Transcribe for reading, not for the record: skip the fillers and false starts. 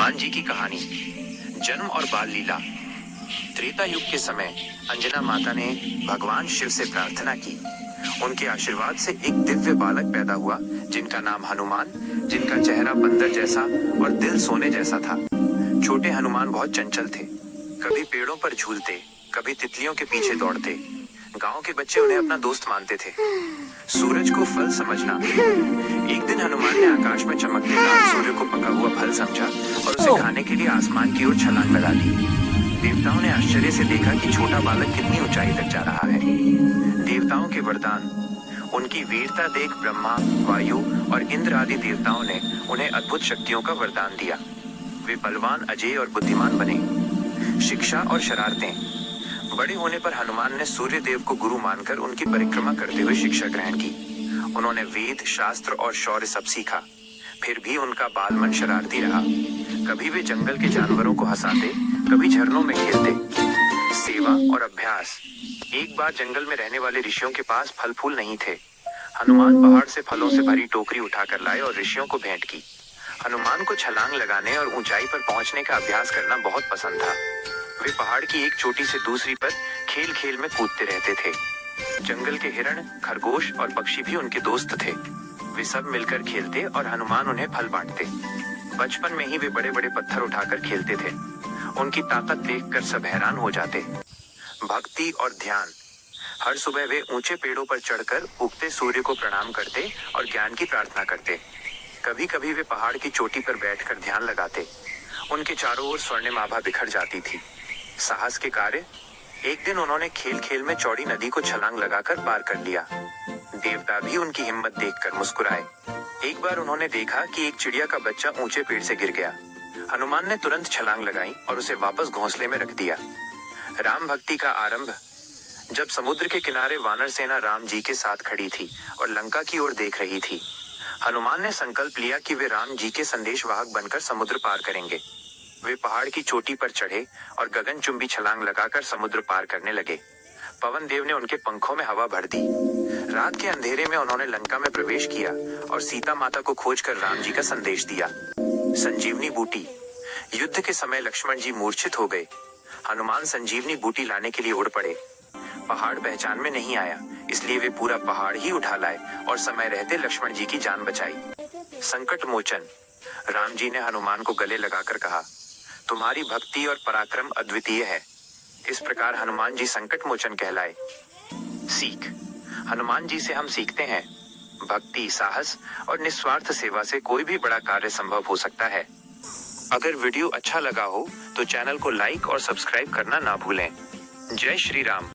हनुमान जी की कहानी। जन्म और बाल लीला। त्रेता युग के समय अंजना माता ने भगवान शिव से प्रार्थना की। उनके आशीर्वाद से एक दिव्य बालक पैदा हुआ जिनका नाम हनुमान, जिनका चेहरा बंदर जैसा और दिल सोने जैसा था। छोटे हनुमान बहुत चंचल थे, कभी पेड़ों पर झूलते, कभी तितलियों के पीछे दौड़ते। गांव के बच्चे उन्हें अपना दोस्त मानते थे। सूरज को फल समझना। एक दिन हनुमान ने आकाश में चमकते लाल सूर्य को पका हुआ फल समझा और उसे खाने के लिए आसमान की ओर छलांग लगा दी। देवताओं ने आश्चर्य से देखा कि छोटा बालक कितनी ऊंचाई तक जा रहा है। देवताओं के वरदान। उनकी वीरता देख ब्रह्मा, वायु और इंद्र आदि देवताओं ने उन्हें अद्भुत शक्तियों का वरदान दिया। वे बलवान, अजेय और बुद्धिमान बने। शिक्षा और शरारतें। बड़े होने पर हनुमान ने सूर्य देव को गुरु मानकर उनकी परिक्रमा करते हुए शिक्षा ग्रहण की। उन्होंने वेद, शास्त्र और शौर्य सब सीखा। फिर भी उनका बाल मन शरारती रहा। कभी वे जंगल के जानवरों को हंसाते, कभी झरनों में खेलते। सेवा और अभ्यास। एक बार जंगल में रहने वाले ऋषियों के पास फल फूल नहीं थे। हनुमान पहाड़ से फलों से भरी टोकरी उठाकर लाए और ऋषियों को भेंट की। हनुमान को छलांग लगाने और ऊंचाई पर पहुंचने का अभ्यास करना बहुत पसंद था। वे पहाड़ की एक चोटी से दूसरी पर खेल खेल में कूदते रहते थे। जंगल के हिरण, खरगोश और पक्षी भी उनके दोस्त थे। वे सब मिलकर खेलते और हनुमान उन्हें फल बांटते। बचपन में ही वे बड़े बड़े पत्थर उठाकर खेलते थे। उनकी ताकत देखकर सब हैरान हो जाते। भक्ति और ध्यान। हर सुबह वे ऊंचे पेड़ों पर चढ़कर उगते सूर्य को प्रणाम करते और ज्ञान की प्रार्थना करते। कभी कभी वे पहाड़ की चोटी पर बैठकर ध्यान लगाते। उनके चारों ओर स्वर्णिम आभा बिखर जाती थी। साहस के कार्य। एक दिन उन्होंने खेल खेल में चौड़ी नदी को छलांग लगाकर पार कर लिया। देवता भी उनकी हिम्मत देखकर मुस्कुराए। एक बार उन्होंने देखा कि एक चिड़िया का बच्चा ऊंचे पेड़ से गिर गया। हनुमान ने तुरंत छलांग लगाई और उसे वापस घोंसले में रख दिया। राम भक्ति का आरंभ। जब समुद्र के किनारे वानर सेना राम जी के साथ खड़ी थी और लंका की ओर देख रही थी, हनुमान ने संकल्प लिया कि वे राम जी के संदेशवाहक बनकर समुद्र पार करेंगे। वे पहाड़ की चोटी पर चढ़े और गगनचुंबी छलांग लगाकर समुद्र पार करने लगे। पवन देव ने उनके पंखों में हवा भर दी। रात के अंधेरे में उन्होंने लंका में प्रवेश किया और सीता माता को खोजकर राम जी का संदेश दिया। संजीवनी बूटी। युद्ध के समय लक्ष्मण जी मूर्छित हो गए। हनुमान संजीवनी बूटी लाने के लिए उड़ पड़े। पहाड़ पहचान में नहीं आया, इसलिए वे पूरा पहाड़ ही उठा लाए और समय रहते लक्ष्मण जी की जान बचाई। संकट मोचन। राम जी ने हनुमान को गले लगाकर कहा, तुम्हारी भक्ति और पराक्रम अद्वितीय है। इस प्रकार हनुमान जी संकट मोचन कहलाए। सीख। हनुमान जी से हम सीखते हैं, भक्ति, साहस और निस्वार्थ सेवा से कोई भी बड़ा कार्य संभव हो सकता है। अगर वीडियो अच्छा लगा हो तो चैनल को लाइक और सब्सक्राइब करना ना भूलें। जय श्री राम।